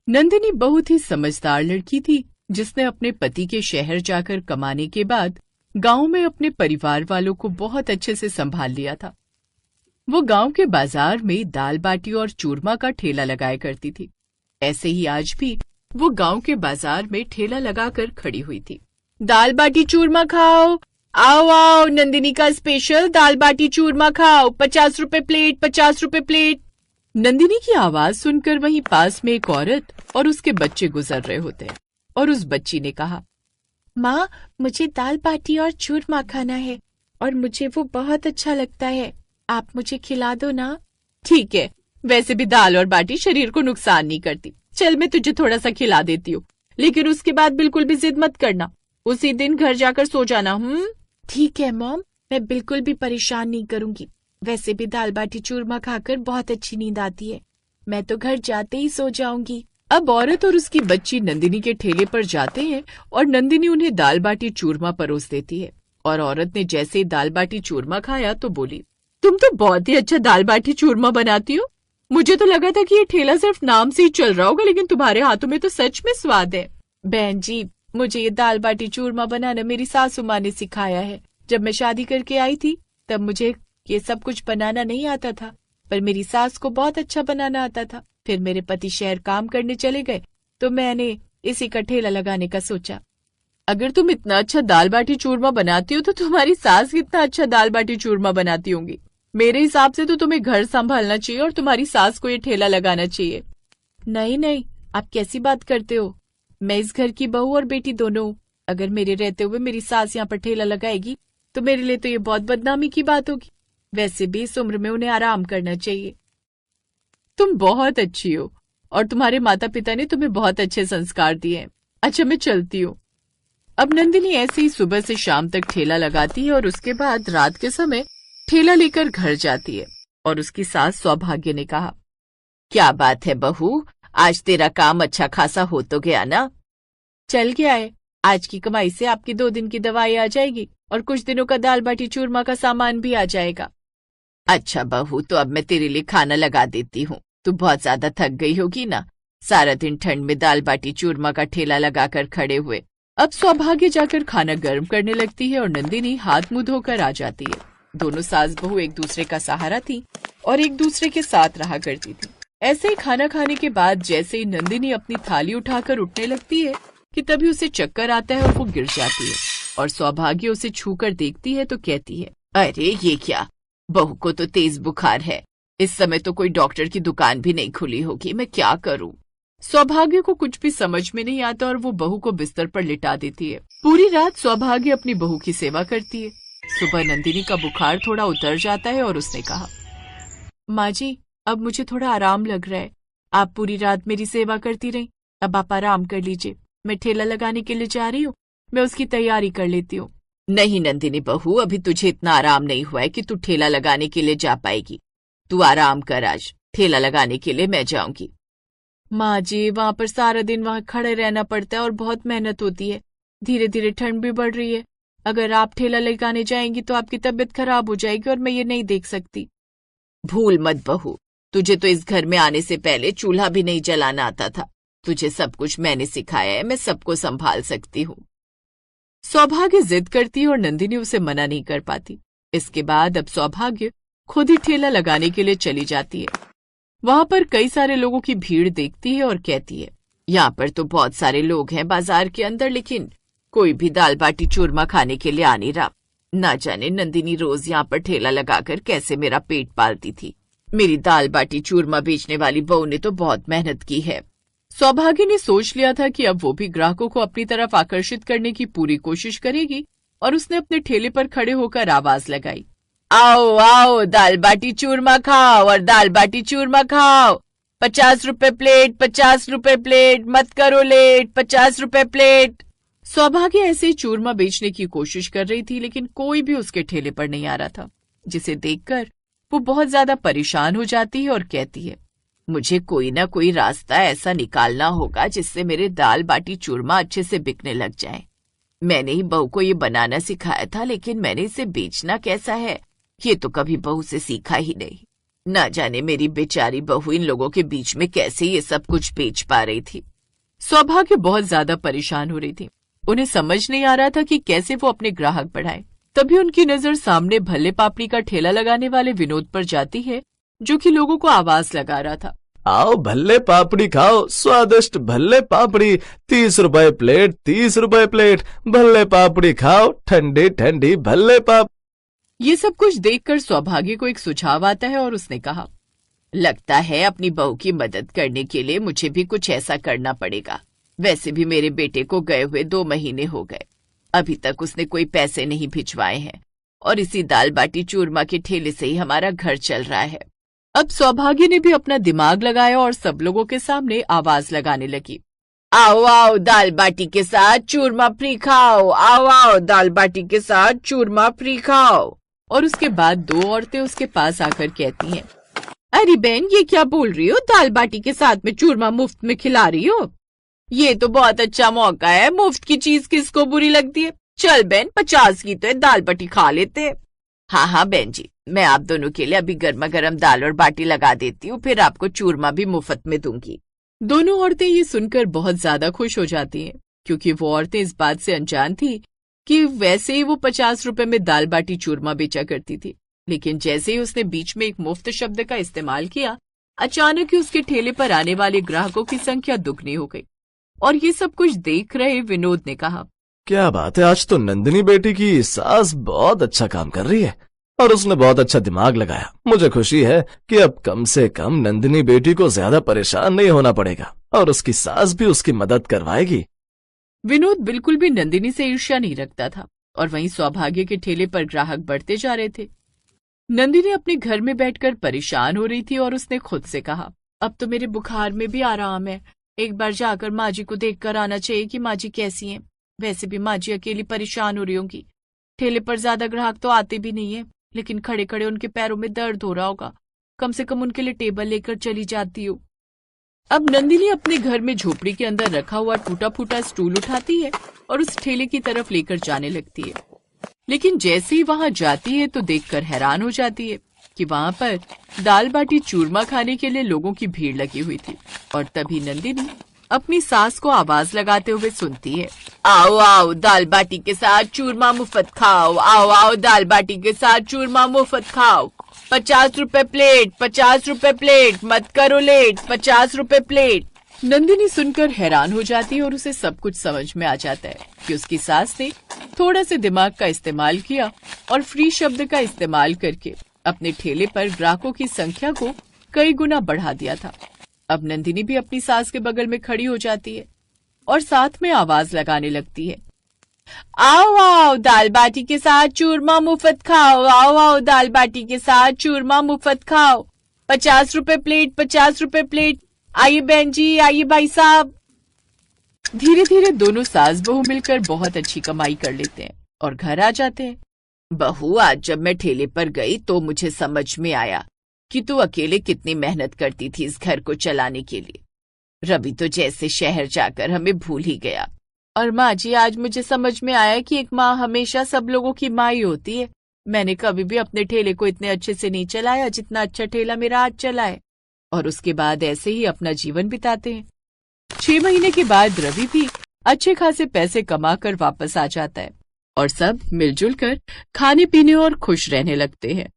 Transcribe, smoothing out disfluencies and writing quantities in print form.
नंदिनी बहुत ही समझदार लड़की थी जिसने अपने पति के शहर जाकर कमाने के बाद गांव में अपने परिवार वालों को बहुत अच्छे से संभाल लिया था। वो गांव के बाजार में दाल बाटी और चूरमा का ठेला लगाया करती थी। ऐसे ही आज भी वो गांव के बाजार में ठेला लगाकर खड़ी हुई थी। दाल बाटी चूरमा खाओ, आओ आओ, नंदिनी का स्पेशल दाल बाटी चूरमा खाओ, 50 रुपए प्लेट, 50 रुपए प्लेट। नंदिनी की आवाज सुनकर वहीं पास में एक औरत और उसके बच्चे गुजर रहे होते हैं और उस बच्ची ने कहा, माँ, मुझे दाल बाटी और चूरमा खाना है और मुझे वो बहुत अच्छा लगता है। आप मुझे खिला दो ना। ठीक है, वैसे भी दाल और बाटी शरीर को नुकसान नहीं करती। चल मैं तुझे थोड़ा सा खिला देती हूँ, लेकिन उसके बाद बिल्कुल भी जिद मत करना। उसी दिन घर जाकर सो जाना। ठीक है मॉम, मैं बिल्कुल भी परेशान नहीं करूंगी। वैसे भी दाल बाटी चूरमा खाकर बहुत अच्छी नींद आती है। मैं तो घर जाते ही सो जाऊंगी। अब औरत और उसकी बच्ची नंदिनी के ठेले पर जाते हैं और नंदिनी उन्हें दाल बाटी चूरमा परोस देती है। और औरत ने जैसे ही दाल बाटी चूरमा खाया तो बोली, तुम तो बहुत ही अच्छा दाल बाटी चूरमा बनाती हो। मुझे तो लगा था कि ये ठेला सिर्फ नाम से ही चल रहा होगा, लेकिन तुम्हारे हाथों में तो सच में स्वाद है। बहन जी, मुझे ये दाल बाटी चूरमा बनाना मेरी सासू माँ ने सिखाया है। जब मैं शादी करके आई थी तब मुझे ये सब कुछ बनाना नहीं आता था, पर मेरी सास को बहुत अच्छा बनाना आता था। फिर मेरे पति शहर काम करने चले गए तो मैंने इसी का ठेला लगाने का सोचा। अगर तुम इतना अच्छा दाल बाटी चूरमा बनाती हो तो तुम्हारी सास कितना अच्छा दाल बाटी चूरमा बनाती होंगी। मेरे हिसाब से तो तुम्हें घर संभालना चाहिए और तुम्हारी सास को ये ठेला लगाना चाहिए। नहीं नहीं, आप कैसी बात करते हो? मैं इस घर की बहू और बेटी दोनों हूँ। अगर मेरे रहते हुए मेरी सास यहाँ पर ठेला लगाएगी तो मेरे लिए तो ये बहुत बदनामी की बात होगी। वैसे भी इस उम्र में उन्हें आराम करना चाहिए। तुम बहुत अच्छी हो और तुम्हारे माता पिता ने तुम्हें बहुत अच्छे संस्कार दिए हैं। अच्छा, मैं चलती हूँ। अब नंदिनी ऐसे ही सुबह से शाम तक ठेला लगाती है और उसके बाद रात के समय ठेला लेकर घर जाती है। और उसकी सास सौभाग्य ने कहा, क्या बात है बहू, आज तेरा काम अच्छा खासा हो तो गया ना? चल गया है। आज की कमाई से आपकी 2 दिन की दवाई आ जाएगी और कुछ दिनों का दाल बाटी चूरमा का सामान भी आ जाएगा। अच्छा बहू, तो अब मैं तेरे लिए खाना लगा देती हूँ। तू बहुत ज्यादा थक गई होगी ना, सारा दिन ठंड में दाल बाटी चूरमा का ठेला लगाकर खड़े हुए। अब सौभाग्य जाकर खाना गर्म करने लगती है और नंदिनी हाथ मुंह धोकर आ जाती है। दोनों सास बहू एक दूसरे का सहारा थी और एक दूसरे के साथ रहा करती थी। ऐसे ही खाना खाने के बाद जैसे ही नंदिनी अपनी थाली उठाकर उठने लगती है कि तभी उसे चक्कर आता है और वो गिर जाती है। और सौभाग्य उसे छूकर देखती है तो कहती है, अरे ये क्या, बहू को तो तेज बुखार है। इस समय तो कोई डॉक्टर की दुकान भी नहीं खुली होगी, मैं क्या करूं? सौभाग्य को कुछ भी समझ में नहीं आता और वो बहू को बिस्तर पर लिटा देती है। पूरी रात सौभाग्य अपनी बहू की सेवा करती है। सुबह नंदिनी का बुखार थोड़ा उतर जाता है और उसने कहा, माँ जी, अब मुझे थोड़ा आराम लग रहा है। आप पूरी रात मेरी सेवा करती रही, अब आप आराम कर लीजिए। मैं ठेला लगाने के लिए जा रही हूँ, मैं उसकी तैयारी कर लेती हूँ। नहीं नंदिनी बहू, अभी तुझे इतना आराम नहीं हुआ है कि तू ठेला लगाने के लिए जा पाएगी। तू आराम कर, आज ठेला लगाने के लिए मैं जाऊंगी। माँ जी, वहाँ पर सारा दिन वहाँ खड़े रहना पड़ता है और बहुत मेहनत होती है। धीरे धीरे ठंड भी बढ़ रही है। अगर आप ठेला लगाने जाएंगी तो आपकी तबीयत खराब हो जाएगी और मैं ये नहीं देख सकती। भूल मत बहू, तुझे तो इस घर में आने से पहले चूल्हा भी नहीं जलाना आता था। तुझे सब कुछ मैंने सिखाया है, मैं सबको संभाल सकती हूँ। सौभाग्य जिद करती है और नंदिनी उसे मना नहीं कर पाती। इसके बाद अब सौभाग्य खुद ही ठेला लगाने के लिए चली जाती है। वहां पर कई सारे लोगों की भीड़ देखती है और कहती है, यहाँ पर तो बहुत सारे लोग हैं बाजार के अंदर, लेकिन कोई भी दाल बाटी चूरमा खाने के लिए आ नहीं रहा। ना जाने नंदिनी रोज यहाँ पर ठेला लगाकर कैसे मेरा पेट पालती थी। मेरी दाल बाटी चूरमा बेचने वाली बहू ने तो बहुत मेहनत की है। सौभाग्य ने सोच लिया था कि अब वो भी ग्राहकों को अपनी तरफ आकर्षित करने की पूरी कोशिश करेगी और उसने अपने ठेले पर खड़े होकर आवाज लगाई, आओ आओ, दाल बाटी चूरमा खाओ और दाल बाटी चूरमा खाओ, 50 रुपए प्लेट, 50 रुपए प्लेट, मत करो लेट, 50 रुपए प्लेट। सौभाग्य ऐसे ही चूरमा बेचने की कोशिश कर रही थी, लेकिन कोई भी उसके ठेले पर नहीं आ रहा था, जिसे देखकर वो बहुत ज्यादा परेशान हो जाती है और कहती है, मुझे कोई ना कोई रास्ता ऐसा निकालना होगा जिससे मेरे दाल बाटी चूरमा अच्छे से बिकने लग जाए। मैंने ही बहू को ये बनाना सिखाया था, लेकिन मैंने इसे बेचना कैसा है ये तो कभी बहू से सीखा ही नहीं। ना जाने मेरी बेचारी बहू इन लोगों के बीच में कैसे ये सब कुछ बेच पा रही थी। सौभाग्य बहुत ज्यादा परेशान हो रही थी। उन्हें समझ नहीं आ रहा था कि कैसे वो अपने ग्राहक बढ़ाए। तभी उनकी नजर सामने भल्ले पापड़ी का ठेला लगाने वाले विनोद पर जाती है, जो कि लोगों को आवाज लगा रहा था। आओ भल्ले पापड़ी खाओ, स्वादिष्ट भल्ले पापड़ी, 30 रुपए प्लेट, 30 रुपए प्लेट, भल्ले पापड़ी खाओ, ठंडी ठंडी भल्ले पाप। ये सब कुछ देखकर सौभाग्य को एक सुझाव आता है और उसने कहा, लगता है अपनी बहू की मदद करने के लिए मुझे भी कुछ ऐसा करना पड़ेगा। वैसे भी मेरे बेटे को गए हुए 2 महीने हो गए, अभी तक उसने कोई पैसे नहीं भिजवाए हैं और इसी दाल बाटी चूरमा के ठेले से ही हमारा घर चल रहा है। अब सौभाग्य ने भी अपना दिमाग लगाया और सब लोगों के सामने आवाज लगाने लगी, आओ आओ दाल बाटी के साथ चूरमा फ्री खाओ, आओ आओ दाल बाटी के साथ चूरमा फ्री खाओ। और उसके बाद 2 औरतें उसके पास आकर कहती हैं, अरे बहन, ये क्या बोल रही हो? दाल बाटी के साथ में चूरमा मुफ्त में खिला रही हो? ये तो बहुत अच्छा मौका है, मुफ्त की चीज किसको बुरी लगती है। चल बहन, 50 की तो है, दाल बाटी खा लेते हैं। हाँ हाँ बहन जी, मैं आप दोनों के लिए अभी गर्मा गर्म दाल और बाटी लगा देती हूँ, फिर आपको चूरमा भी मुफ्त में दूंगी। दोनों औरतें ये सुनकर बहुत ज्यादा खुश हो जाती हैं, क्योंकि वो औरतें इस बात से अनजान थी कि वैसे ही वो 50 रुपए में दाल बाटी चूरमा बेचा करती थी। लेकिन जैसे ही उसने बीच में एक मुफ्त शब्द का इस्तेमाल किया, अचानक ही उसके ठेले पर आने वाले ग्राहकों की संख्या दुगनी हो गई। और ये सब कुछ देख रहे विनोद ने कहा, क्या बात है, आज तो नंदिनी बेटी की सास बहुत अच्छा काम कर रही है और उसने बहुत अच्छा दिमाग लगाया। मुझे खुशी है कि अब कम से कम नंदिनी बेटी को ज्यादा परेशान नहीं होना पड़ेगा और उसकी सास भी उसकी मदद करवाएगी। विनोद बिल्कुल भी नंदिनी से ईर्ष्या नहीं रखता था और वहीं सौभाग्य के ठेले पर ग्राहक बढ़ते जा रहे थे। नंदिनी अपने घर में बैठकर परेशान हो रही थी और उसने खुद से कहा, अब तो मेरे बुखार में भी आराम है, एक बार जाकर माँ जी को देखकर आना चाहिए कि माँ जी कैसी हैं। वैसे भी माँ जी अकेली परेशान हो रही होंगी। ठेले पर ज्यादा ग्राहक तो आते भी नहीं है, लेकिन खड़े खड़े उनके पैरों में दर्द हो रहा होगा। कम से कम उनके लिए टेबल लेकर चली जाती हूँ। अब नंदिनी अपने घर में झोपड़ी के अंदर रखा हुआ टूटा फूटा स्टूल उठाती है और उस ठेले की तरफ लेकर जाने लगती है। लेकिन जैसे ही वहां जाती है तो देखकर हैरान हो जाती है कि वहां पर दाल बाटी चूरमा खाने के लिए लोगों की भीड़ लगी हुई थी। और तभी नंदिनी अपनी सास को आवाज लगाते हुए सुनती है, आओ आओ दाल बाटी के साथ चूरमा मुफ्त खाओ, आओ आओ दाल बाटी के साथ चूरमा मुफ्त खाओ, 50 रुपए प्लेट, 50 रुपए प्लेट, मत करो लेट, 50 रुपए प्लेट। नंदिनी सुनकर हैरान हो जाती है और उसे सब कुछ समझ में आ जाता है कि उसकी सास ने थोड़ा से दिमाग का इस्तेमाल किया और फ्री शब्द का इस्तेमाल करके अपने ठेले पर ग्राहकों की संख्या को कई गुना बढ़ा दिया था। अब नंदिनी भी अपनी सास के बगल में खड़ी हो जाती है और साथ में आवाज लगाने लगती है, आओ आओ दाल बाटी के साथ चूरमा मुफ्त खाओ, आओ आओ दाल बाटी के साथ चूरमा मुफ्त खाओ, 50 रुपए प्लेट, 50 रुपए प्लेट, आइए बहन जी, आइए भाई साहब। धीरे धीरे दोनों सास बहू मिलकर बहुत अच्छी कमाई कर लेते हैं और घर आ जाते हैं। बहू, आज जब मैं ठेले पर गई तो मुझे समझ में आया कि तू अकेले कितनी मेहनत करती थी इस घर को चलाने के लिए। रवि तो जैसे शहर जाकर हमें भूल ही गया। और माँ जी, आज मुझे समझ में आया कि एक माँ हमेशा सब लोगों की माँ ही होती है। मैंने कभी भी अपने ठेले को इतने अच्छे से नहीं चलाया जितना अच्छा ठेला मेरा आज चला है। और उसके बाद ऐसे ही अपना जीवन बिताते हैं। 6 महीने के बाद रवि भी अच्छे खासे पैसे कमाकर वापस आ जाता है और सब मिलजुल कर खाने पीने और खुश रहने लगते हैं।